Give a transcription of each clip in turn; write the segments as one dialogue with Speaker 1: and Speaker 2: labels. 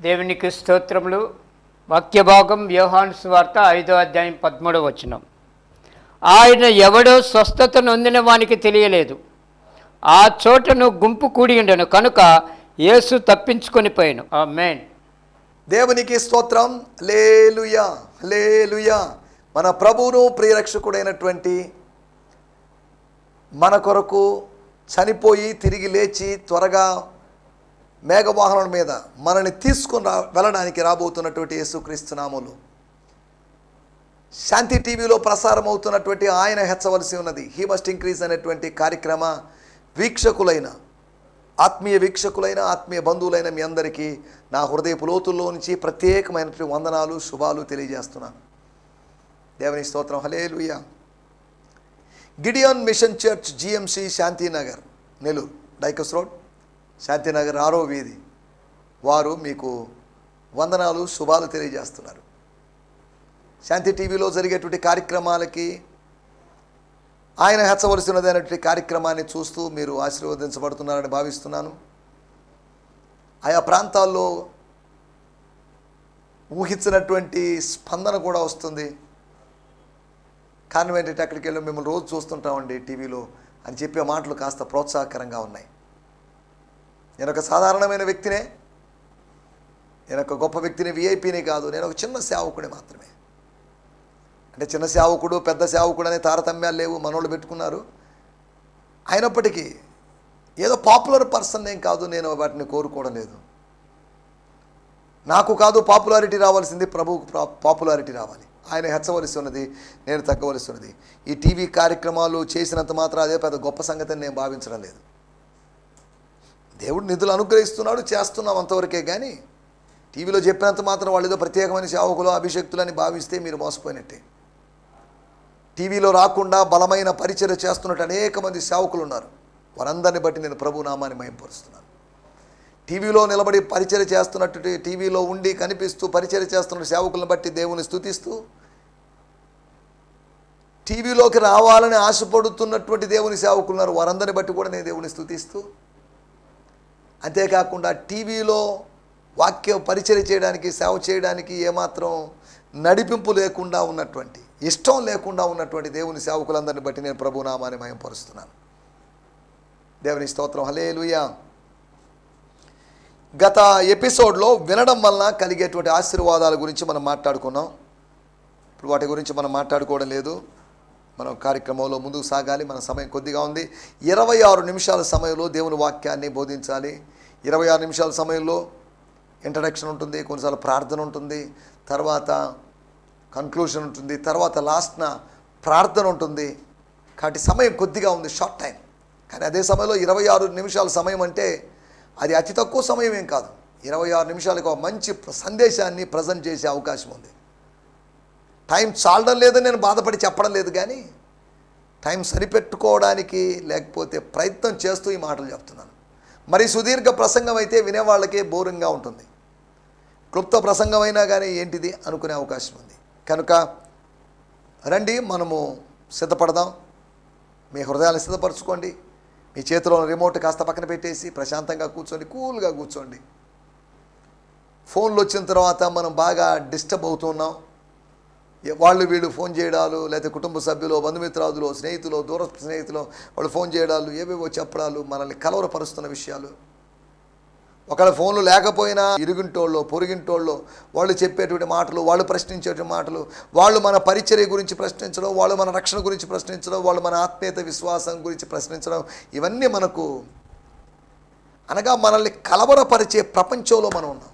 Speaker 1: దేవునికి స్తోత్రములు. వాక్యభాగం యోహాను సువార్త 5వ అధ్యాయం 13వ వచనం. ఆయన ఎవడో స్వస్థత నొందిన వానికి తెలియలేదు. ఆ చోటను గుంపు కూడి ఉండెను కనుక యేసు తప్పించుకొని పోయాను. ఆమేన్.
Speaker 2: దేవునికి స్తోత్రం. హల్లెలూయా, హల్లెలూయా. మన ప్రభువును ప్రియరక్షకుడైనటువంటి మన కొరకు చనిపోయి తిరిగి లేచి త్వరగా మేఘవాహనం మీద మనల్ని తీసుకుని వెళ్ళడానికి రాబోతున్నటువంటి యేసుక్రీస్తు నామములో శాంతి టీవీలో ప్రసారం అవుతున్నటువంటి ఆయన హెచ్చవలసి ఉన్నది హీ మస్ట్ ఇంక్రీజ్ అనేటువంటి కార్యక్రమ వీక్షకులైన ఆత్మీయ వీక్షకులైన ఆత్మీయ బంధువులైన మీ అందరికీ నా హృదయపు లోతుల్లో నుంచి ప్రత్యేకమైనటువంటి వందనాలు శుభాలు తెలియజేస్తున్నాను. దేవుని స్తోత్రం. హల్లెలూయా. Gideon Mission church GMC Shantinagar, Nellore Dykes road, Shantinagar 6వ వీధి వారు మీకు వందనాలు శుభాలు తెలియజేస్తున్నారు. శాంతి టీవీలో జరిగేటువంటి కార్యక్రమాలకి ఆయన హెచ్చవలసినది అనేటువంటి కార్యక్రమాన్ని చూస్తూ మీరు ఆశీర్వదించబడుతున్నారని భావిస్తున్నాను. ఆయా ప్రాంతాల్లో ఊహించినటువంటి స్పందన కూడా వస్తుంది. కారణం ఏంటంటే అక్కడికి వెళ్ళి మిమ్మల్ని రోజు చూస్తుంటామండి టీవీలో అని చెప్పే మాటలు కాస్త ప్రోత్సాహకరంగా ఉన్నాయి. నేను ఒక సాధారణమైన వ్యక్తినే, నేను ఒక గొప్ప వ్యక్తిని, విఐపిని కాదు, నేను ఒక చిన్న సేవకుడి మాత్రమే. అంటే చిన్న సేవకుడు పెద్ద సేవకుడు అనే తారతమ్యాలు లేవు, మనోళ్ళు పెట్టుకున్నారు. అయినప్పటికీ ఏదో పాపులర్ పర్సన్ ఏం కాదు, నేను వాటిని కోరుకోవడం లేదు. నాకు కాదు పాపులారిటీ రావాల్సింది, ప్రభువుకు పాపులారిటీ రావాలి. ఆయన హెచ్చవలసి ఉన్నది, నేను తగ్గవలసి ఉన్నది. ఈ టీవీ కార్యక్రమాలు చేసినంత మాత్రం అదే పెద్ద గొప్ప సంగతి అని నేను భావించడం లేదు. దేవుడు నిధులు అనుగ్రహిస్తున్నాడు, చేస్తున్నాం అంతవరకే. కానీ టీవీలో చెప్పినంత మాత్రం వాళ్ళు ఏదో ప్రత్యేకమైన సేవకులు అభిషక్తులని భావిస్తే మీరు మోసపోయినట్టే. టీవీలో రాకుండా బలమైన పరిచర్య చేస్తున్నట్టు అనేక మంది సేవకులు ఉన్నారు. వారందరిని బట్టి నేను ప్రభు నామాన్ని మహిమపరుస్తున్నాను. టీవీలో నిలబడి పరిచర్య చేస్తున్నట్టు, టీవీలో ఉండి కనిపిస్తూ పరిచర్య చేస్తున్న సేవకులను బట్టి దేవుని స్తుతిస్తూ, టీవీలోకి రావాలని ఆశపడుతున్నటువంటి దేవుని సేవకులు ఉన్నారు. వారందరిని బట్టి కూడా నేను దేవుని స్తుతిస్తూ, అంతేకాకుండా టీవీలో వాక్య పరిచర్య చేయడానికి, సేవ చేయడానికి ఏమాత్రం నడిపింపు లేకుండా ఉన్నటువంటి, ఇష్టం లేకుండా ఉన్నటువంటి దేవుని సేవకులందరిని బట్టి నేను ప్రభు నామాన్ని మహిమపరుస్తున్నాను. దేవుని స్తోత్రం. హల్లెలూయా. గత ఎపిసోడ్లో వినడం వలన కలిగేటువంటి ఆశీర్వాదాల గురించి మనం మాట్లాడుకున్నాం. ఇప్పుడు వాటి గురించి మనం మాట్లాడుకోవడం లేదు. మనం కార్యక్రమంలో ముందుకు సాగాలి. మన సమయం కొద్దిగా ఉంది. 26 నిమిషాల సమయంలో దేవుని వాక్యాన్ని బోధించాలి. 26 నిమిషాల సమయంలో ఇంట్రడక్షన్ ఉంటుంది, కొన్నిసార్లు ప్రార్థన ఉంటుంది, తర్వాత కన్క్లూషన్ ఉంటుంది, తర్వాత లాస్ట్న ప్రార్థన ఉంటుంది. కాబట్టి సమయం కొద్దిగా ఉంది, షార్ట్ టైం. కానీ అదే సమయంలో 26 నిమిషాల సమయం అంటే అది అతి తక్కువ సమయం ఏం కాదు. 26 నిమిషాలకు ఒక మంచి సందేశాన్ని ప్రజెంట్ చేసే అవకాశం ఉంది. టైం చాలడం లేదని నేను బాధపడి చెప్పడం లేదు, కానీ టైం సరిపెట్టుకోవడానికి లేకపోతే ప్రయత్నం చేస్తూ ఈ మాటలు చెప్తున్నాను. మరి సుదీర్ఘ ప్రసంగం అయితే వినేవాళ్ళకే బోరింగ్గా ఉంటుంది. క్లుప్త ప్రసంగం అయినా కానీ ఏంటిది అనుకునే అవకాశం ఉంది. కనుక రండి, మనము సిద్ధపడదాం. మీ హృదయాన్ని సిద్ధపరచుకోండి. మీ చేతిలో రిమోట్ కాస్త పక్కన పెట్టేసి ప్రశాంతంగా కూర్చోండి, కూల్గా కూర్చోండి. ఫోన్లు వచ్చిన తర్వాత మనం బాగా డిస్టర్బ్ అవుతున్నాం. వాళ్ళు వీళ్ళు ఫోన్ చేయడాలు, లేకపోతే కుటుంబ సభ్యులు, బంధుమిత్రాదులు, స్నేహితులు, దూర స్నేహితులు వాళ్ళు ఫోన్ చేయడాలు, ఏవేవో చెప్పడాలు, మనల్ని కలవరపరుస్తున్న విషయాలు. ఒకవేళ ఫోన్లు లేకపోయినా ఇరుగింటోళ్ళు, పొరుగింటోళ్ళు వాళ్ళు చెప్పేటువంటి మాటలు, వాళ్ళు ప్రశ్నించేటువంటి మాటలు, వాళ్ళు మన పరిచర్య గురించి ప్రశ్నించడం, వాళ్ళు మన రక్షణ గురించి ప్రశ్నించడం, వాళ్ళు మన ఆత్మీయత విశ్వాసం గురించి ప్రశ్నించడం, ఇవన్నీ మనకు అనగా మనల్ని కలవరపరిచే ప్రపంచంలో మనం ఉన్నాం.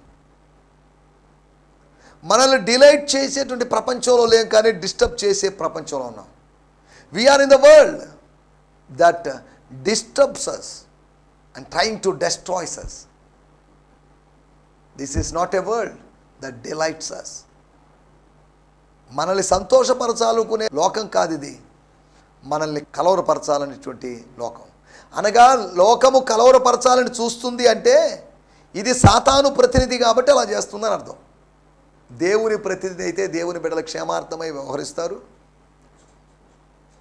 Speaker 2: మనల్ని డిలైట్ చేసేటువంటి ప్రపంచంలో లేం, కానీ డిస్టర్బ్ చేసే ప్రపంచంలో ఉన్నాం. We are in the world that disturbs us and trying to destroys us. This is not a world that delights us. మనల్ని సంతోషపరచాలనుకునే లోకం కాదు ఇది, మనల్ని కలవరపరచాలనేటువంటి లోకం. అనగా లోకము కలవరపరచాలని చూస్తుంది అంటే ఇది సాతాను ప్రతినిధి కాబట్టి అలా చేస్తుందని అర్థం. దేవుని ప్రతినిధి అయితే దేవుని బిడ్డల క్షేమార్థమై వ్యవహరిస్తారు.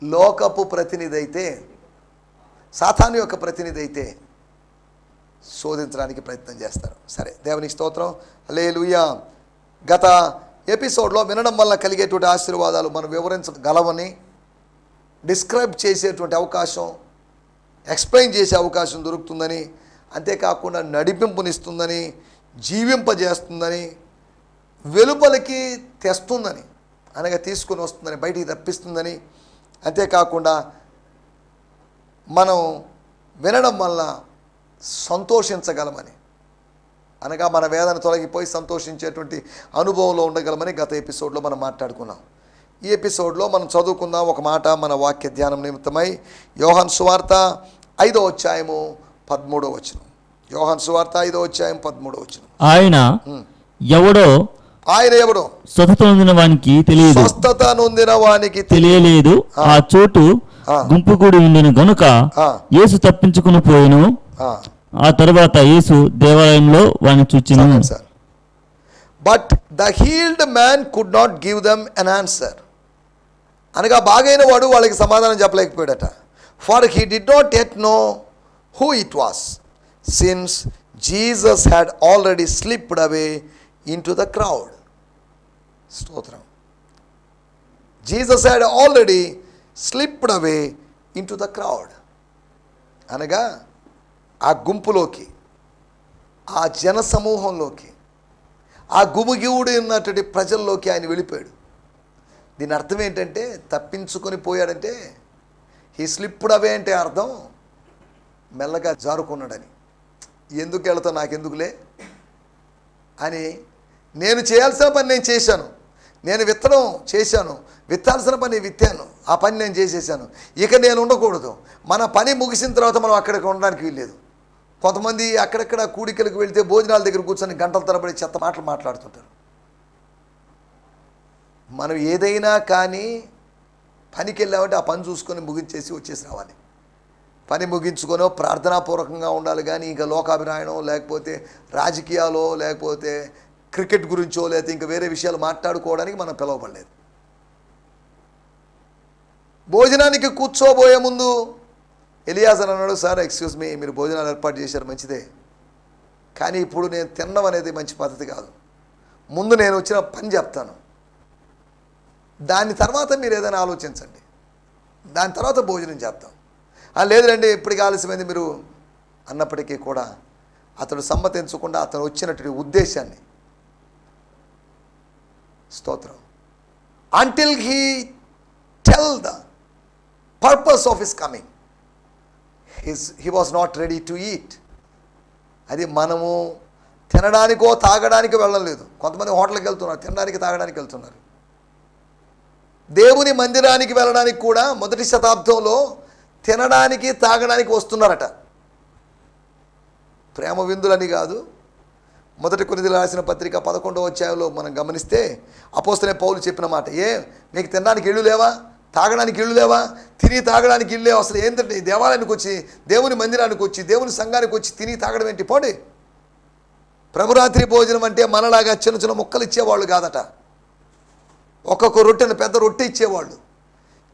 Speaker 2: లోకపు ప్రతినిధి అయితే, సాతాను యొక్క ప్రతినిధి అయితే శోధించడానికి ప్రయత్నం చేస్తారు. సరే, దేవునికి స్తోత్రం, హల్లెలూయా. గత ఎపిసోడ్లో వినడం వల్ల కలిగేటువంటి ఆశీర్వాదాలు మనం వివరించగలవని, డిస్క్రైబ్ చేసేటువంటి అవకాశం, ఎక్స్ప్లెయిన్ చేసే అవకాశం దొరుకుతుందని, అంతేకాకుండా నడిపింపునిస్తుందని, జీవింపజేస్తుందని, వెలుపలికి తెస్తుందని, అనగా తీసుకుని వస్తుందని, బయటికి తప్పిస్తుందని, అంతేకాకుండా మనం వినడం వల్ల సంతోషించగలమని, అనగా మన వేదన తొలగిపోయి సంతోషించేటువంటి అనుభవంలో ఉండగలమని గత ఎపిసోడ్లో మనం మాట్లాడుకున్నాం. ఈ ఎపిసోడ్లో మనం చదువుకుందాం ఒక మాట మన వాక్య ధ్యానం నిమిత్తమై. యోహాను సువార్త 5వ అధ్యాయము 13వ వచనం. యోహాను సువార్త 5వ అధ్యాయం 13వ వచనం.
Speaker 3: ఆయన ఎవడో
Speaker 2: స్వస్థత నొందిన వానికి
Speaker 3: తెలియలేదు. ఆ చోటు గుంపు కూడి ఉండిన గనుక యేసు తప్పించుకుని పోయిను. ఆ తర్వాత యేసు దేవాలయంలో వాని చూచెను.
Speaker 2: But the healed man could not give them an answer. అనగా బాగైన వాడు వాళ్ళకి సమాధానం చెప్పలేకపోయాడట. For he did not yet know who it was, since Jesus had already slipped away into the crowd. స్తోత్రం. Jesus had already slipped away into the crowd. అనగా ఆ గుంపులోకి, ఆ జన సమూహంలోకి, ఆ గుమిగివుడు ఉన్నటువంటి ప్రజల్లోకి ఆయన వెళ్ళిపోయాడు. దీని అర్థం ఏంటంటే, తప్పించుకొని పోయాడంటే, హీ స్లిప్డ్ అవే అంటే అర్థం మెల్లగా జారుకున్నాడని. ఎందుకు వెళతావు, నాకెందుకులే అని, నేను చేయాల్సిన పని నేను చేశాను, నేను విత్తడం చేశాను, విత్తాల్సిన పని విత్తాను, ఆ పని నేను చేసేసాను, ఇక నేను ఉండకూడదు. మన పని ముగిసిన తర్వాత మనం అక్కడికి ఉండడానికి వీల్లేదు. కొంతమంది అక్కడక్కడ కూడికలకు వెళితే భోజనాల దగ్గర కూర్చొని గంటల తరబడి చెత్త మాటలు మాట్లాడుతుంటారు. మనం ఏదైనా కానీ పనికి వెళ్ళామంటే ఆ పని చూసుకొని ముగించేసి వచ్చేసి రావాలి. పని ముగించుకొనో ప్రార్థనాపూర్వకంగా ఉండాలి. కానీ ఇంకా లోకాభిరాయణం, లేకపోతే రాజకీయాలో, లేకపోతే క్రికెట్ గురించో, లేకపోతే ఇంకా వేరే విషయాలు మాట్లాడుకోవడానికి మనం పిలవబడలేదు. భోజనానికి కూర్చోబోయే ముందు ఎలియాజర్ అన్నాడు, సార్ ఎక్స్క్యూజ్ మీ, మీరు భోజనాలు ఏర్పాటు చేశారు మంచిదే, కానీ ఇప్పుడు నేను తినడం అనేది మంచి పద్ధతి కాదు. ముందు నేను వచ్చిన పని చెప్తాను, దాని తర్వాత మీరు ఏదైనా ఆలోచించండి, దాని తర్వాత భోజనం చేద్దాం. లేదురండి ఇప్పటికి ఆలస్యమైంది మీరు అన్నప్పటికీ కూడా అతడు సమ్మతించకుండా అతను వచ్చినటువంటి ఉద్దేశాన్ని, స్తోత్రం, until he tell the purpose of his coming, he was not ready to eat. అది మనము తినడానికో తాగడానికో వెళ్ళలేదు. కొంతమంది హోటల్కి వెళ్తున్నారు, తినడానికి తాగడానికి వెళ్తున్నారు. దేవుని మందిరానికి వెళ్ళడానికి కూడా మొదటి శతాబ్దంలో తినడానికి తాగడానికి వస్తున్నారట. ప్రేమ విందులని కాదు. మొదటి కొరింథీయులకు రాసిన పత్రిక 11వ అధ్యాయంలో మనం గమనిస్తే అపోస్తలుడైన పౌలు చెప్పిన మాట, మీకు తినడానికి ఇళ్ళు లేవా, తాగడానికి ఇళ్ళు లేవా, తిని తాగడానికి ఇళ్ళు లేవా, అసలు ఏంటంటే ఈ దేవాలయానికి వచ్చి, దేవుని మందిరానికి వచ్చి, దేవుని సంఘానికి వచ్చి తిని తాగడం ఏంటి, పోండి. ప్రభురాత్రి భోజనం అంటే మనలాగా చిన్న చిన్న ముక్కలు ఇచ్చేవాళ్ళు కాదట. ఒక్కొక్క రొట్టెను పెద్ద రొట్టె ఇచ్చేవాళ్ళు.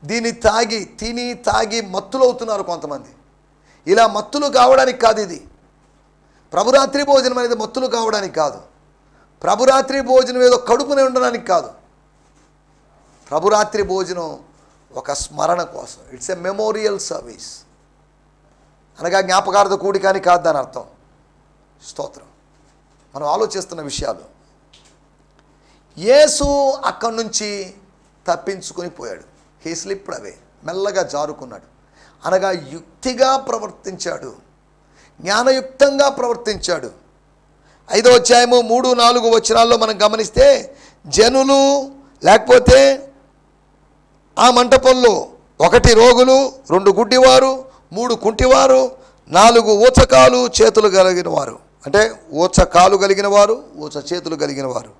Speaker 2: దీన్ని తాగి తిని తాగి మత్తులు అవుతున్నారు కొంతమంది. ఇలా మత్తులు కావడానికి కాదు ఇది. ప్రభురాత్రి భోజనం అనేది మత్తులు కావడానికి కాదు. ప్రభురాత్రి భోజనం ఏదో కడుపునే ఉండడానికి కాదు. ప్రభురాత్రి భోజనం ఒక స్మరణ కోసం, ఇట్స్ ఎ మెమోరియల్ సర్వీస్. అనగా జ్ఞాపకార్థ కూడికాని కాదు దాని అర్థం. స్తోత్రం. మనం ఆలోచిస్తున్న విషయాలు. యేసు అక్కడి నుంచి తప్పించుకొని పోయాడు. హీ స్లిప్డ్ అవే, మెల్లగా జారుకున్నాడు. అనగా యుక్తిగా ప్రవర్తించాడు, జ్ఞానయుక్తంగా ప్రవర్తించాడు. 5వ అధ్యాయము 3-4 వచనాల్లో మనం గమనిస్తే, జనులు లేకపోతే ఆ మంటపంలో 1 రోగులు, 2 గుడ్డివారు, 3 కుంటివారు, 4 ఊచకాలు చేతులు కలిగిన వారు, అంటే ఊచకాలు కలిగిన వారు, ఊచ చేతులు కలిగిన వారు,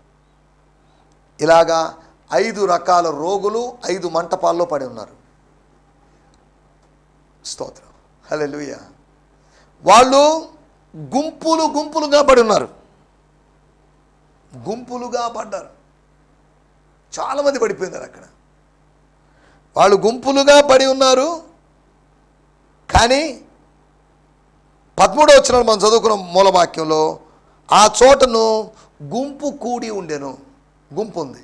Speaker 2: ఇలాగా 5 రకాల రోగులు 5 మంటపాల్లో పడి ఉన్నారు. స్తోత్రం, హల్లెలూయా. వాళ్ళు గుంపులు గుంపులుగా పడి ఉన్నారు. గుంపులుగా పడ్డారు. చాలామంది పడిపోయినారు అక్కడ. వాళ్ళు గుంపులుగా పడి ఉన్నారు. కానీ 13వ వచనంలో మనం చదువుకున్న మూలవాక్యంలో ఆ చోటను గుంపు కూడి ఉండెను. గుంపు ఉంది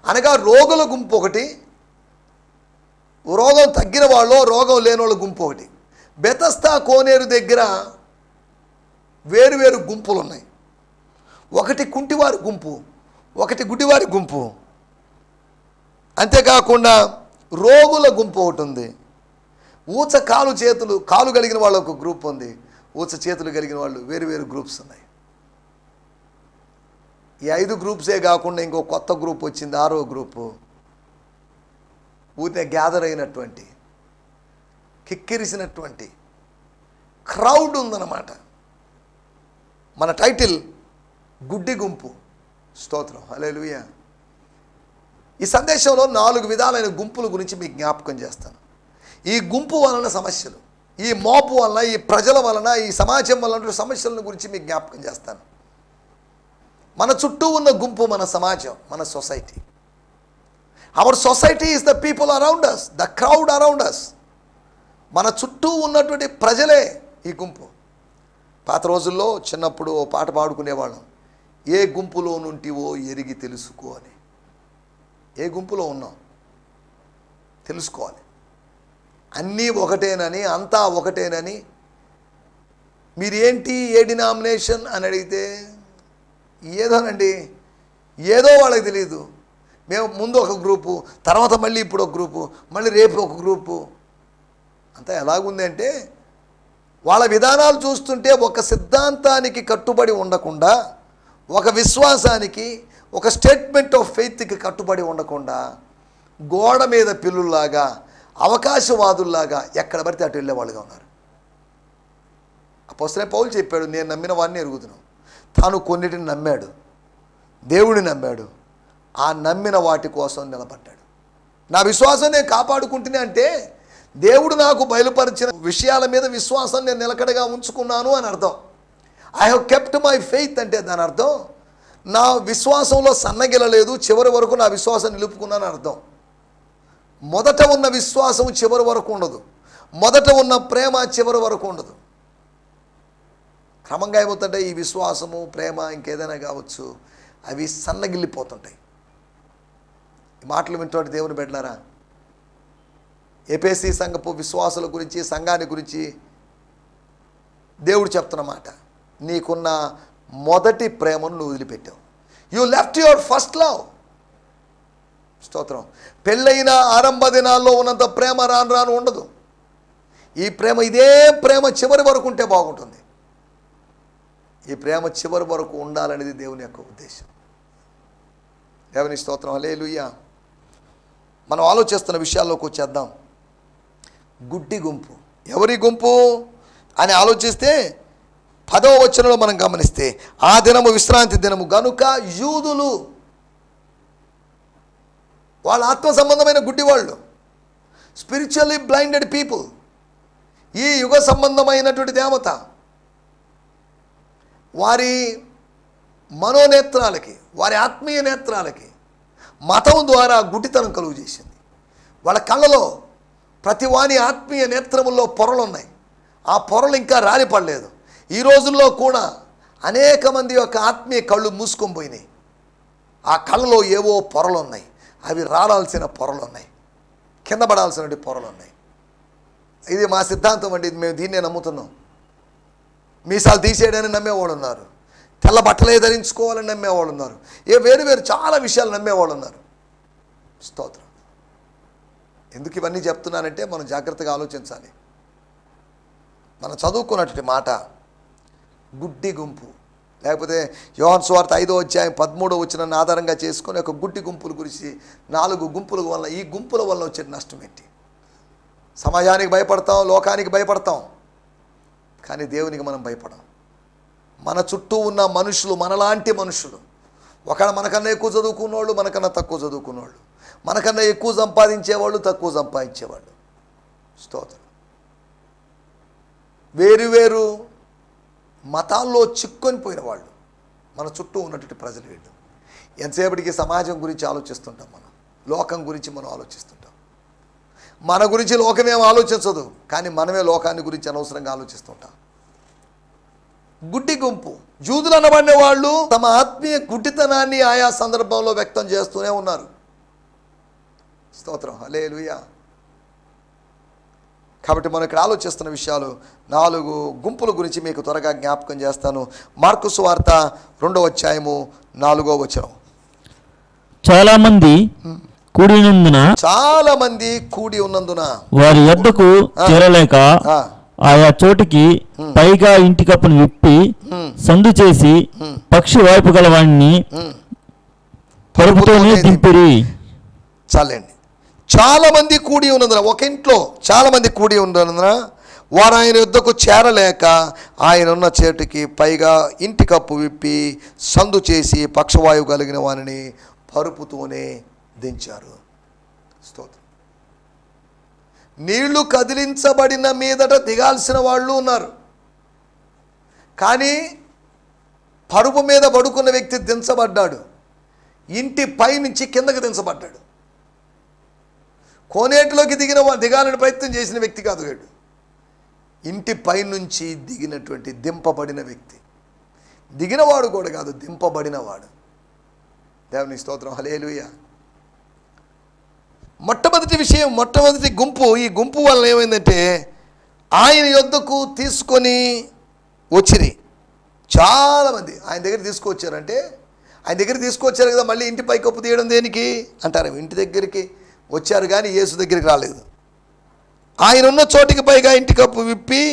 Speaker 2: అనగా రోగుల గుంపు ఒకటి, రోగం తగ్గిన వాళ్ళు, రోగం లేని వాళ్ళ గుంపు ఒకటి. బెతస్తా కోనేరు దగ్గర వేరువేరు గుంపులు ఉన్నాయి. ఒకటి కుంటివారి గుంపు, ఒకటి గుడ్డివారి గుంపు, అంతేకాకుండా రోగుల గుంపు ఒకటి ఉంది. ఊచ కాలు కలిగిన వాళ్ళు ఒక గ్రూప్ ఉంది, ఊచ చేతులు కలిగిన వాళ్ళు వేరువేరు గ్రూప్స్ ఉన్నాయి. ఈ 5 గ్రూప్సే కాకుండా ఇంకో కొత్త గ్రూప్ వచ్చింది, 6వ గ్రూపు. ఊరినే గ్యాదర్ అయినటువంటి, కిక్కిరిసినటువంటి క్రౌడ్ ఉందన్నమాట. మన టైటిల్ గుడ్డి గుంపు. స్తోత్రం, హల్లెలూయా. ఈ సందేశంలో 4 విధాలైన గుంపుల గురించి మీకు జ్ఞాపకం చేస్తాను. ఈ గుంపు వలన సమస్యలు, ఈ మోపు వలన, ఈ ప్రజల వలన, ఈ సమాజం వలన సమస్యల గురించి మీకు జ్ఞాపకం చేస్తాను. మన చుట్టూ ఉన్న గుంపు మన సమాజం, మన society. Our society is the people around us, the crowd around us. మన చుట్టూ ఉన్నటువంటి ప్రజలే ఈ గుంపు. పాత రోజుల్లో చిన్నప్పుడు ఓ పాట పాడుకునేవాళ్ళం, ఏ గుంపులో నుంటివో ఎరిగి తెలుసుకో అని. ఏ గుంపులో ఉన్నాం తెలుసుకోవాలి. అన్నీ ఒకటేనని, అంతా ఒకటేనని, మీరేంటి, ఏ డినామినేషన్ అని అడిగితే ఏదోనండి, ఏదో వాళ్ళకి తెలియదు. మేము ముందు ఒక గ్రూపు, తర్వాత మళ్ళీ ఇప్పుడు ఒక గ్రూపు, మళ్ళీ రేపు ఒక గ్రూపు. అంతా ఎలాగుంది అంటే, వాళ్ళ విధానాలు చూస్తుంటే ఒక సిద్ధాంతానికి కట్టుబడి ఉండకుండా, ఒక విశ్వాసానికి, ఒక స్టేట్మెంట్ ఆఫ్ ఫెయిత్కి కట్టుబడి ఉండకుండా, గోడ మీద పిల్లుల్లాగా, అవకాశవాదుల్లాగా ఎక్కడ పడితే అటు వెళ్ళేవాళ్ళుగా ఉన్నారు. అపోస్తలుడైన పౌలు చెప్పాడు, నేను నమ్మిన వాడిని ఎరుగుదును. తాను కొన్నిటిని నమ్మాడు, దేవుడిని నమ్మాడు, ఆ నమ్మిన వాటి కోసం నిలబడ్డాడు. నా విశ్వాసం నేను కాపాడుకుంటున్నా అంటే దేవుడు నాకు బయలుపరిచిన విషయాల మీద విశ్వాసం నేను నిలకడగా ఉంచుకున్నాను అని అర్థం. I have kept my faith అంటే దాని అర్థం నా విశ్వాసంలో సన్నగిలలేదు, చివరి వరకు నా విశ్వాసం నిలుపుకున్నాను అర్థం. మొదట ఉన్న విశ్వాసం చివరి వరకు ఉండదు, మొదట ఉన్న ప్రేమ చివరి వరకు ఉండదు. క్రమంగా ఏమవుతుంటాయి, ఈ విశ్వాసము, ప్రేమ, ఇంకేదైనా కావచ్చు, అవి సన్నగిల్లిపోతుంటాయి. ఈ మాటలు వింటోటి దేవుని బిడ్డలారా, ఎఫెసీ సంఘపు విశ్వాసుల గురించి, సంఘాన్ని గురించి దేవుడు చెప్తున్న మాట, నీకున్న మొదటి ప్రేమను నువ్వు వదిలిపెట్టావు. You left your first love. స్తోత్రం. పెళ్ళైన ఆరంభ దినాల్లో ఉన్నంత ప్రేమ రాను రాను ఉండదు. ఈ ప్రేమ, ఇదే ప్రేమ చివరి వరకు ఉంటే బాగుంటుంది. ఈ ప్రేమ చివరి వరకు ఉండాలనేది దేవుని యొక్క ఉద్దేశం. దేవుని స్తోత్రం, హల్లెలూయా. మనం ఆలోచిస్తున్న విషయాల్లోకి వచ్చేద్దాం. గుడ్డి గుంపు, ఎవరి గుంపు అని ఆలోచిస్తే 10వ వచనంలో మనం గమనిస్తే, ఆ దినము విశ్రాంతి దినము గనుక యూదులు, వాళ్ళ ఆత్మ సంబంధమైన గుడ్డి వాళ్ళు, స్పిరిచువల్లీ బ్లైండెడ్ పీపుల్. ఈ యుగ సంబంధమైనటువంటి దేవత వారి మనోనేత్రాలకి, వారి ఆత్మీయ నేత్రాలకి మతం ద్వారా గుడ్డితనం కలుగు చేసింది. వాళ్ళ కళ్ళలో, ప్రతి వాని ఆత్మీయ నేత్రముల్లో పొరలు ఉన్నాయి. ఆ పొరలు ఇంకా రాలిపడలేదు. ఈ రోజుల్లో కూడా అనేక మంది యొక్క ఆత్మీయ కళ్ళు మూసుకొని పోయినాయి. ఆ కళ్ళలో ఏవో పొరలు ఉన్నాయి, అవి రాలాల్సిన పొరలు ఉన్నాయి, కింద పడాల్సిన పొరలు ఉన్నాయి. ఇది మా సిద్ధాంతం అండి, మేము దీన్నే నమ్ముతున్నాం. మీసాలు తీసేయడని నమ్మేవాళ్ళు ఉన్నారు, తెల్ల బట్టలే ధరించుకోవాలని నమ్మేవాళ్ళు ఉన్నారు, వేరు వేరు చాలా విషయాలు నమ్మేవాళ్ళు ఉన్నారు. స్తోత్రం. ఎందుకు ఇవన్నీ చెప్తున్నానంటే మనం జాగ్రత్తగా ఆలోచించాలి. మనం చదువుకున్నటువంటి మాట గుడ్డి గుంపు, లేకపోతే యోహాను సువార్త 5వ అధ్యాయం 13వ వచనాన్ని ఆధారంగా చేసుకొని ఒక గుడ్డి గుంపుల గురించి, 4 గుంపుల వల్ల, ఈ గుంపుల వల్ల వచ్చే నష్టం ఏంటి? సమాజానికి భయపడతాం, లోకానికి భయపడతాం, కానీ దేవునికి మనం భయపడం. మన చుట్టూ ఉన్న మనుషులు, మనలాంటి మనుషులు, ఒకవేళ మనకన్నా ఎక్కువ చదువుకున్నవాళ్ళు, మనకన్నా తక్కువ చదువుకున్నవాళ్ళు, మనకన్నా ఎక్కువ సంపాదించేవాళ్ళు, తక్కువ సంపాదించేవాళ్ళు. స్తోత్రం. వేరు మతాల్లో చిక్కుని పోయిన వాళ్ళు మన చుట్టూ ఉన్నటువంటి ప్రజలు. వీళ్ళు ఎంతసేపటికి సమాజం గురించి ఆలోచిస్తుంటాం, మనం లోకం గురించి మనం ఆలోచిస్తుంటాం. మన గురించి లోకమేం ఆలోచించదు, కానీ మనమే లోకాన్ని గురించి అనవసరంగా ఆలోచిస్తుంటాం. గుడ్డి గుంపు. జూదులు అనబడిన వాళ్ళు తమ ఆత్మీయ గుడ్డితనాన్ని ఆయా సందర్భంలో వ్యక్తం చేస్తూనే ఉన్నారు. స్తోత్రం, హల్లెలూయా. కాబట్టి మనం ఇక్కడ ఆలోచిస్తున్న విషయాలు 4 గుంపుల గురించి మీకు త్వరగా జ్ఞాపకం చేస్తాను. మార్కు సువార్త 2వ అధ్యాయము 4వ వచనం.
Speaker 3: చాలా మంది కూడి ఉన్నందున వారి యొద్దకు చేరలేక ఆయా చోటికి పైగా ఇంటి కప్పును విప్పి సందు చేసి పక్షి వైపు గల వాడిని పరుపుతోనే దింపిరి.
Speaker 2: చాలండి. చాలా మంది కూడి ఉన్నందున, ఒక ఇంట్లో చాలా మంది కూడి ఉన్నందున వారు ఆయన యుద్ధకు చేరలేక ఆయన ఉన్న చేటుకి పైగా ఇంటి కప్పు విప్పి సందు చేసి పక్షవాయువు కలిగిన వారిని పరుపుతోనే దించారు. స్తోత్రం. నీళ్లు కదిలించబడిన మీదట దిగాల్సిన వాళ్ళు ఉన్నారు, కానీ పరుపు మీద పడుకున్న వ్యక్తి దించబడ్డాడు. ఇంటి పై నుంచి కిందకు దించబడ్డాడు. కోనేటిలోకి దిగాలని ప్రయత్నం చేసిన వ్యక్తి కాదు వీడు. ఇంటి పై నుంచి దిగినటువంటి దింపబడిన వ్యక్తి. దిగినవాడు కూడా కాదు, దింపబడినవాడు. దేవుని స్తోత్రం, హల్లెలూయా. మొట్టమొదటి గుంపు. ఈ గుంపు వల్ల ఏమైందంటే ఆయన యొద్దకు తీసుకొని వచ్చిరి. చాలామంది ఆయన దగ్గర తీసుకొచ్చారంటే, ఆయన దగ్గర తీసుకొచ్చారు కదా, మళ్ళీ ఇంటి పై కప్పు తీయడం దేనికి అంటారు. ఇంటి దగ్గరికి వచ్చారు కానీ యేసు దగ్గరికి రాలేదు. ఆయన ఉన్న చోటికి పైగా ఇంటి కప్పు విప్పి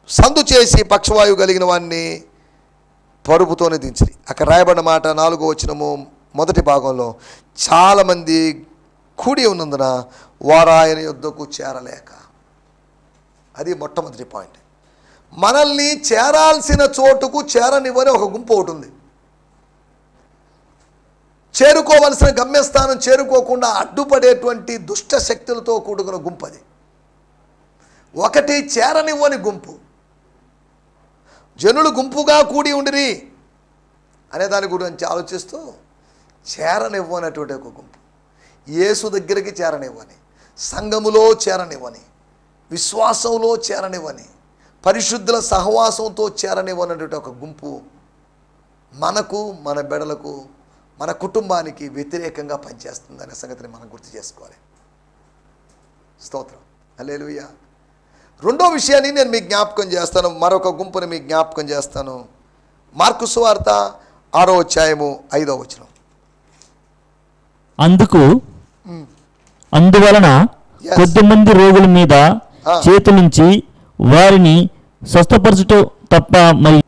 Speaker 2: సందు చేసి పక్షవాయువు కలిగిన వాడిని పరుపుతోనే దించిరి. అక్కడ రాయబడిన మాట 4వ వచనము మొదటి భాగంలో, చాలామంది కూడి ఉన్నందున వారు ఆయన యొద్దకు చేరలేక. అది మొట్టమొదటి పాయింట్. మనల్ని చేరాల్సిన చోటుకు చేరనివ్వని ఒక గుంపు ఒకటి ఉంది. చేరుకోవలసిన గమ్యస్థానం చేరుకోకుండా అడ్డుపడేటువంటి దుష్ట శక్తులతో కూడుకున్న గుంపు అది. ఒకటి చేరనివ్వని గుంపు. జనులు గుంపుగా కూడి ఉండిరి అనే దాని గురించి ఆలోచిస్తూ చేరనివ్వనటువంటి ఒక గుంపు. యేసు దగ్గరికి చేరనివ్వని, సంఘములో చేరనివ్వని, విశ్వాసంలో చేరనివ్వని, పరిశుద్ధుల సహవాసంతో చేరనివ్వనటువంటి ఒక గుంపు మనకు, మన బిడ్డలకు, మన కుటుంబానికి వ్యతిరేకంగా పనిచేస్తుందనే సంగతిని మనం గుర్తు చేసుకోవాలి. స్తోత్రం, హల్లెలూయా. రెండో విషయాన్ని నేను మీకు జ్ఞాపకం చేస్తాను, మరొక గుంపుని మీకు జ్ఞాపకం చేస్తాను. మార్కు సువార్త 6వ అధ్యాయము 5వ వచనం.
Speaker 3: అందువలన కొద్దిమంది రోగుల మీద చేతులుంచి వారిని స్వస్థపరచుట తప్ప మరి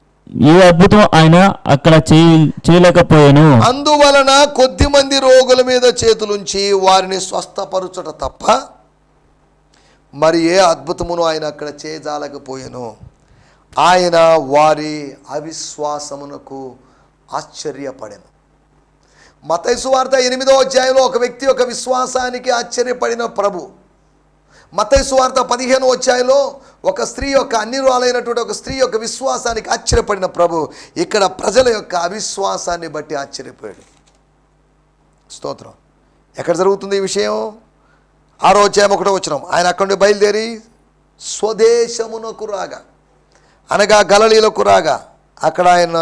Speaker 3: ఏ అద్భుతం ఆయన అక్కడ చేయలేకపోయాను.
Speaker 2: అందువలన కొద్దిమంది రోగుల మీద చేతులుంచి వారిని స్వస్థపరచుట తప్ప మరి ఏ అద్భుతమును ఆయన అక్కడ చేయజాలకపోయాను. ఆయన వారి అవిశ్వాసమునకు ఆశ్చర్యపడెను. మత్తయి సువార్త 8వ అధ్యాయంలో ఒక వ్యక్తి యొక్క విశ్వాసానికి ఆశ్చర్యపడిన ప్రభు. మత్తయి సువార్త 15వ అధ్యాయంలో ఒక స్త్రీ యొక్క, అన్యురాలైనటువంటి ఒక స్త్రీ యొక్క విశ్వాసానికి ఆశ్చర్యపడిన ప్రభు ఇక్కడ ప్రజల యొక్క అవిశ్వాసాన్ని బట్టి ఆశ్చర్యపోయాడు. స్తోత్రం. ఎక్కడ జరుగుతుంది ఈ విషయం? 6వ అధ్యాయం 1వ వచనం. ఆయన అక్కడి నుండి బయలుదేరి స్వదేశమునకు రాగా, అనగా గలిలయకు రాగా, అక్కడ ఆయన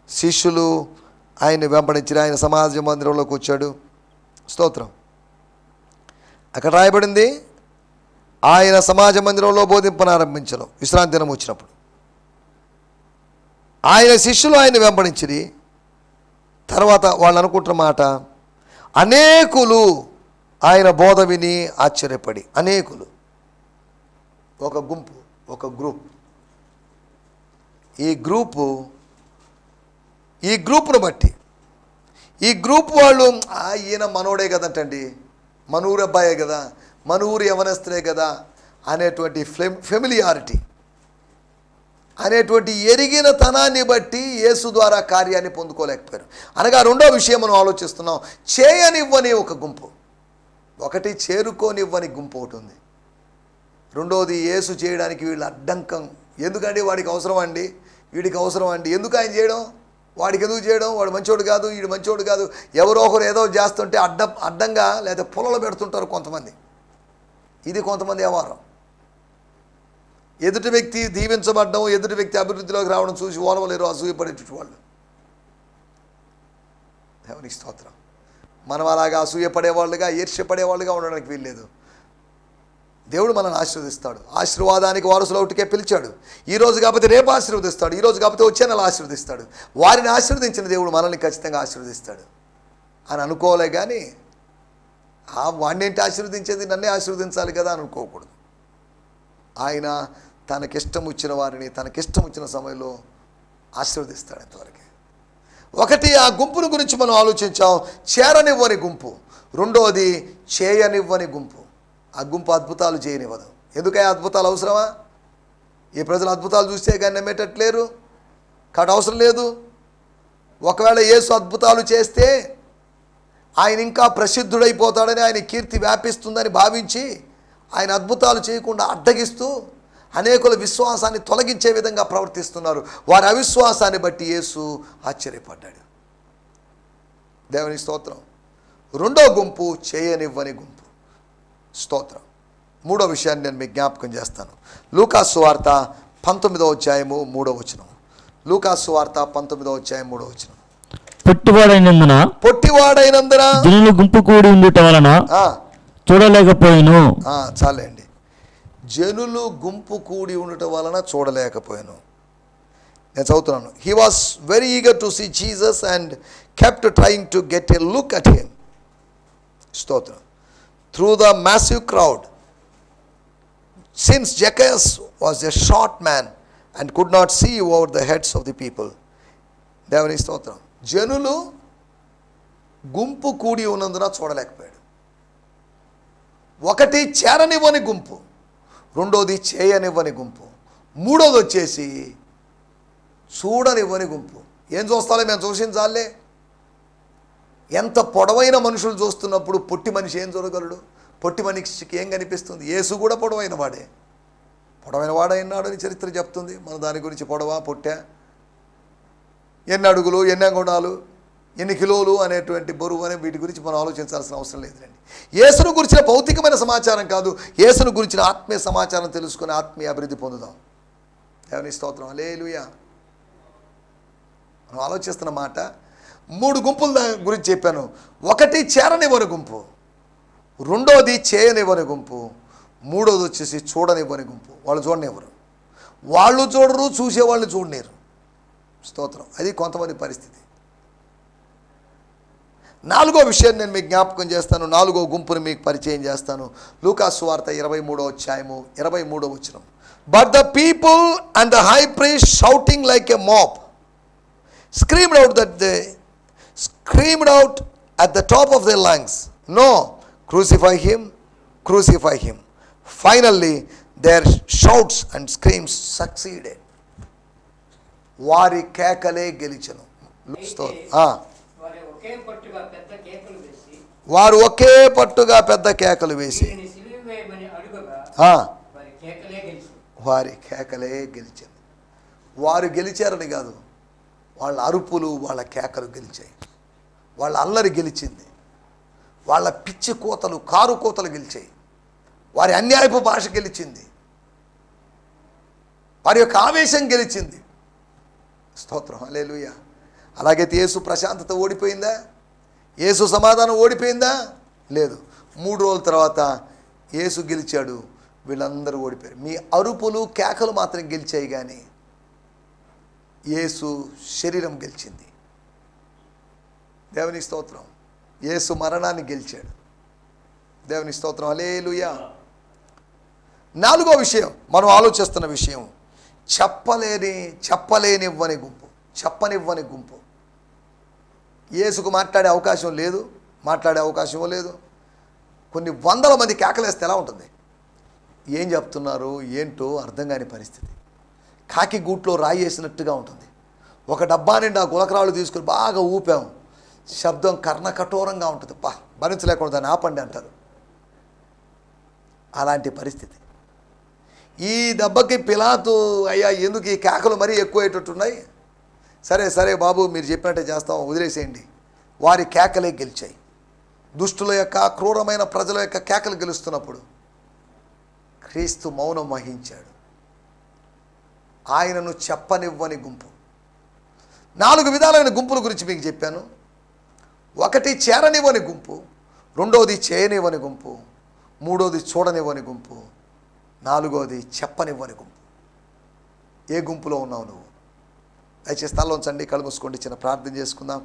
Speaker 2: శిష్యులు ఆయన వెంబడించి ఆయన సమాజ మందిరంలోకి వచ్చాడు. స్తోత్రం. అక్కడ రాయబడింది, ఆయన సమాజ మందిరంలో బోధింపనారంభించను. విశ్రాంతి దినం వచ్చినప్పుడు ఆయన శిష్యులు ఆయన వెంబడించిరి. తర్వాత వాళ్ళు అనుకుంటున్న మాట, అనేకులు ఆయన బోధ విని ఆశ్చర్యపడి, అనేకులు, ఒక గుంపు, ఒక గ్రూప్. ఈ గ్రూప్ను బట్టి ఈ గ్రూప్ వాళ్ళు ఈయన మనోడే కదంటండి, మన ఊరు అబ్బాయే కదా, మన ఊరు యవనస్తులే కదా అనేటువంటి ఫెమిలియారిటీ, అనేటువంటి ఎరిగిన తనాన్ని బట్టి యేసు ద్వారా కార్యాన్ని పొందుకోలేకపోయారు. అనగా రెండో విషయం మనం ఆలోచిస్తున్నాం, చేయనివ్వని ఒక గుంపు. ఒకటి చేరుకోనివ్వని గుంపు ఒకటి ఉంది. రెండోది యేసు చేయడానికి వీళ్ళు అడ్డంకం. ఎందుకండి వాడికి అవసరం అండి, వీడికి అవసరం అండి, ఎందుకు ఆయన చేయడం, వాడికి ఎందుకు చేయడం, వాడు మంచోడు కాదు, వీడు మంచోడు కాదు, ఎవరో ఒకరు ఏదో చేస్తుంటే అడ్డంగా లేదా పొలలో పెడుతుంటారు కొంతమంది. ఇది కొంతమంది వ్యవహారం. ఎదుటి వ్యక్తి దీవించబడ్డం, ఎదుటి వ్యక్తి అభివృద్ధిలోకి రావడం చూసి ఓర్వలేరు అసూయపడేటువంటి వాళ్ళు. దేవునికి స్తోత్రం. మనం అలాగా అసూయపడేవాళ్ళుగా, ఈర్ష్యపడేవాళ్ళుగా ఉండడానికి వీల్లేదు. దేవుడు మనల్ని ఆశీర్వదిస్తాడు. ఆశీర్వాదానికి వారసులు ఒకటికే పిలిచాడు. ఈరోజు కాకపోతే రేపు ఆశీర్వదిస్తాడు, ఈరోజు కాకపోతే వచ్చే నెల ఆశీర్వదిస్తాడు. వారిని ఆశీర్వదించిన దేవుడు మనల్ని ఖచ్చితంగా ఆశీర్వదిస్తాడు అని అనుకోలే. కానీ వాడినేంటి ఆశీర్వదించేది, నన్నే ఆశీర్వదించాలి కదా అని అనుకోకూడదు. ఆయన తనకిష్టం వచ్చిన వారిని తనకిష్టం వచ్చిన సమయంలో ఆశీర్వదిస్తాడు. ఎంతవరకు ఒకటి ఆ గుంపుల గురించి మనం ఆలోచించాం. చేరనివ్వని గుంపు. రెండోది చేయనివ్వని గుంపు. ఆ గుంపు అద్భుతాలు చేయనివ్వదు. ఎందుకంటే అద్భుతాలు అవసరమా? ఈ ప్రజలు అద్భుతాలు చూస్తే కానీ నమ్మేటట్లేరు కాబట్టి అవసరం లేదు. ఒకవేళ యేసు అద్భుతాలు చేస్తే ఆయన ఇంకా ప్రసిద్ధుడైపోతాడని, ఆయన కీర్తి వ్యాపిస్తుందని భావించి ఆయన అద్భుతాలు చేయకుండా అడ్డగిస్తూ అనేకుల విశ్వాసాన్ని తొలగించే విధంగా ప్రవర్తిస్తున్నారు. వారి అవిశ్వాసాన్ని బట్టి యేసు ఆశ్చర్యపడ్డాడు. దేవుని స్తోత్రం. రెండో గుంపు చేయనివ్వని గుంపు. స్తోత్రం. మూడో విషయాన్ని నేను మీకు జ్ఞాపకం చేస్తాను. లూకాసు వార్త 19వ అధ్యాయము 3వ వచనం. లూకాసు వార్త 19వ అధ్యాయం 3వ వచనం. పొట్టివాడైనందున
Speaker 3: జనులు గుంపు కూడి ఉండుట వలన చూడలేకపోయాను.
Speaker 2: చాలండి. జనులు గుంపు కూడి ఉండటం వలన చూడలేకపోయాను. నేను చదువుతున్నాను. He was very eager to see Jesus and kept trying to get a look at him. స్తోత్రం. Through the massive crowd, since Zacchaeus was a short man and could not see over the heads of the people. దేవుని స్తోత్రం. జనులు గుంపు కూడి ఉన్నందున చూడలేకపోయాడు. ఒకటి చేరనివ్వని గుంపు, రెండోది చేయనివ్వని గుంపు, మూడోది వచ్చేసి చూడనివ్వని గుంపు. ఏం చూస్తాలే, మేము చూసించాలే. ఎంత పొడవైన మనుషులు చూస్తున్నప్పుడు పొట్టి మనిషి ఏం చూడగలడు? పొట్టి మనిషికి ఏం కనిపిస్తుంది? యేసు కూడా పొడవైన వాడే. పొడవైన వాడైనాడు అని చరిత్ర చెప్తుంది. మన దాని గురించి పొడవా పొట్టా, ఎన్ని అడుగులు, ఎన్ని అంగుళాలు, ఎన్ని కిలోలు అనేటువంటి బరువు అనే వీటి గురించి మనం ఆలోచించాల్సిన అవసరం లేదండి. యేసును గురించిన భౌతికమైన సమాచారం కాదు, యేసును గురించిన ఆత్మీయ సమాచారం తెలుసుకుని ఆత్మీయ అభివృద్ధి పొందుదాం. దేవుని స్తోత్రం. హల్లెలూయా. మనం ఆలోచిస్తున్న మాట, 3 గుంపుల గురించి చెప్పాను. ఒకటి చేరనివ్వని గుంపు, రెండోది చేయనివ్వని గుంపు, మూడోది వచ్చేసి చూడనివ్వని గుంపు. వాళ్ళు చూడనివ్వరు, వాళ్ళు చూడరు, చూసేవాళ్ళని చూడలేరు. స్తోత్రం. అది కొంతమంది పరిస్థితి. 4వ విషయం నేను మీకు జ్ఞాపకం చేస్తాను. 4వ గుంపుని మీకు పరిచయం చేస్తాను. లూకాసు వార్త 23వ అధ్యాయము 23వ వచనం. But the people and the high priest shouting like a mob screamed out at the top of their lungs, no, crucify him, crucify him. Finally their shouts and screams succeeded. వారి కేకలే గెలిచెను. వారు ఒకే పట్టుగా పెద్ద కేకలు వేసి వారి కేకలే గెలిచెను. వారు గెలిచారని కాదు, వాళ్ళ అరుపులు, వాళ్ళ కేకలు గెలిచాయి. వాళ్ళ అల్లరి గెలిచింది. వాళ్ళ పిచ్చి కోతలు, కారు కోతలు గెలిచాయి. వారి అన్యాయపు భాష గెలిచింది. వారి యొక్క ఆవేశం గెలిచింది. స్తోత్రం. హల్లెలూయా. అలాగైతే యేసు ప్రశాంతత ఓడిపోయిందా? యేసు సమాధానం ఓడిపోయిందా? లేదు. 3 రోజుల తర్వాత యేసు గెలిచాడు, వీళ్ళందరూ ఓడిపోయారు. మీ అరుపులు, కేకలు మాత్రం గెలిచాయి, కానీ యేసు శరీరం గెలిచింది. దేవుని స్తోత్రం. యేసు మరణాన్ని గెలిచాడు. దేవుని స్తోత్రం. హల్లెలూయా. 4వ విషయం మనం ఆలోచిస్తున్న విషయం, చెప్పలేనివ్వని గుంపు. చెప్పనివ్వని గుంపు. యేసుకు మాట్లాడే అవకాశం లేదు, మాట్లాడే అవకాశం లేదు. కొన్ని వందల మంది కేకలేస్తే ఎలా ఉంటుంది? ఏం చెప్తున్నారు ఏంటో అర్థం కాని పరిస్థితి. కాకి గూట్లో రాయి వేసినట్టుగా ఉంటుంది. ఒక డబ్బా నిండా గులకరాళ్ళు తీసుకుని బాగా ఊపాము, శబ్దం కర్ణకఠోరంగా ఉంటుంది. భరించలేకుండా దాన్ని ఆపండి అంటారు. అలాంటి పరిస్థితి. ఈ దెబ్బకి పిలాతు, అయ్యా ఎందుకు ఈ కేకలు మరీ ఎక్కువయ్యేటట్టున్నాయి, సరే సరే బాబు మీరు చెప్పినట్టే చేస్తాం, వదిలేసేయండి. వారి కేకలే గెలిచాయి. దుష్టుల యొక్క, క్రూరమైన ప్రజల యొక్క కేకలు గెలుస్తున్నప్పుడు క్రీస్తు మౌనం వహించాడు. ఆయనను చెప్పనివ్వని గుంపు. 4 విధాలైన గుంపుల గురించి మీకు చెప్పాను. 1 చేరనివ్వని గుంపు, 2వది చేయనివ్వని గుంపు, 3వది చూడనివ్వని గుంపు, 4వది చెప్పనివ్వని గుంపు. ఏ గుంపులో ఉన్నావు నువ్వు? దయచేసి తలలోంచండి, కళ్ళు మూసుకోండి, చిన్న ప్రార్థన చేసుకుందాం.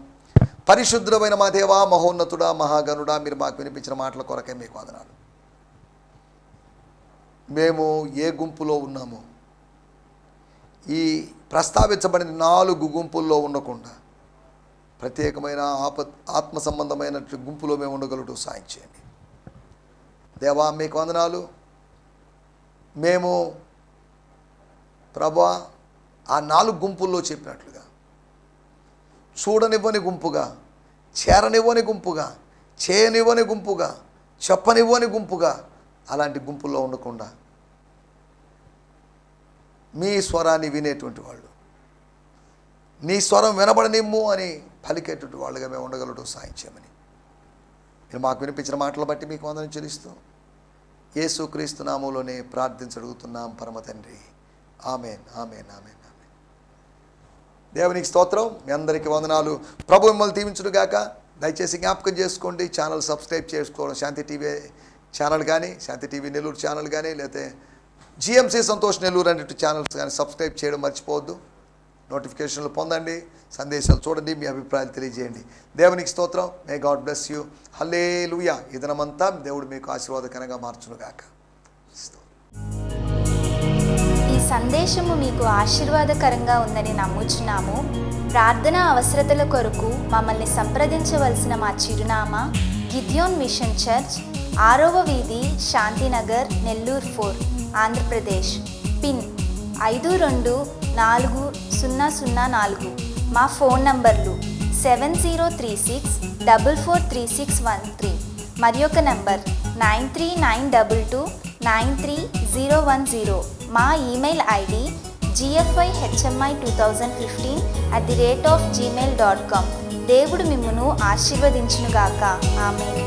Speaker 2: పరిశుద్ధమైన మా దేవా, మహోన్నతుడా, మహాగణుడా, మీరు మాకు వినిపించిన మాటల కొరకే మీకు వందనాలు. మేము ఏ గుంపులో ఉన్నామో, ఈ ప్రస్తావించబడిన 4 గుంపుల్లో ఉండకుండా ప్రత్యేకమైన ఆత్మ సంబంధమైన గుంపులో మేము ఉండగలుగుతూ సాయం చేయండి దేవా. మీకు వందనాలు. మేము ప్రభువా ఆ 4 గుంపుల్లో చెప్పినట్లుగా చూడనివ్వని గుంపుగా, చేరనివ్వని గుంపుగా, చేయనివ్వని గుంపుగా, చెప్పనివ్వని గుంపుగా, అలాంటి గుంపుల్లో ఉండకుండా మీ స్వరాన్ని వినేటువంటి వాళ్ళు, నీ స్వరం వినబడనిమ్ము అని పలికేటువంటి వాళ్ళుగా మేము ఉండగలడు సాయం చేయమని మీరు మాకు వినిపించిన మాటలు బట్టి మీకు వందనం చెల్లిస్తూ యేసుక్రీస్తు నామములోనే ప్రార్థించడుగుతున్నాం పరమ తండ్రి. ఆమేన్, ఆమేన్, ఆమేన్, ఆమేన్. దేవునికి స్తోత్రం. మీ అందరికీ వందనాలు. ప్రభు మిమ్మల్ని దీవించుడుగాక. దయచేసి జ్ఞాపకం చేసుకోండి, ఛానల్ సబ్స్క్రైబ్ చేసుకోవడం. శాంతి టీవీ ఛానల్ కానీ, శాంతి టీవీ నెల్లూరు ఛానల్ కానీ, లేకపోతే జిఎంసి సంతోష్ నెల్లూరు అనే ఛానల్స్ కానీ సబ్స్క్రైబ్ చేయడం మర్చిపోవద్దు. నోటిఫికేషన్లు పొందండి, సందేశాలు చూడండి, మీ అభిప్రాయాలు తెలియజేయండి. దేవునికి స్తోత్రం. May God bless you. హల్లెలూయా. ఈ దినమంతా దేవుడు మీకు ఆశీర్వాదకరంగా మార్చునుగాక.
Speaker 4: ఈ సందేశము మీకు ఆశీర్వాదకరంగా ఉందని నమ్ముచున్నాము. ప్రార్థన అవసరతల కొరకు మమ్మల్ని సంప్రదించవలసిన మా చిరునామా గిద్యోన్ మిషన్ చర్చ్, 6వ వీధి, శాంతినగర్, నెల్లూరు 4, ఆంధ్రప్రదేశ్. పిన్ 524004. మా ఫోన్ నంబర్లు 7036443613 మరి ఒక నంబర్ 9392293010. మా ఈమెయిల్ ఐడి gfihmi2015@gmail.com. దేవుడు మిమ్మును ఆశీర్వదించునుగాక. ఆమేన్.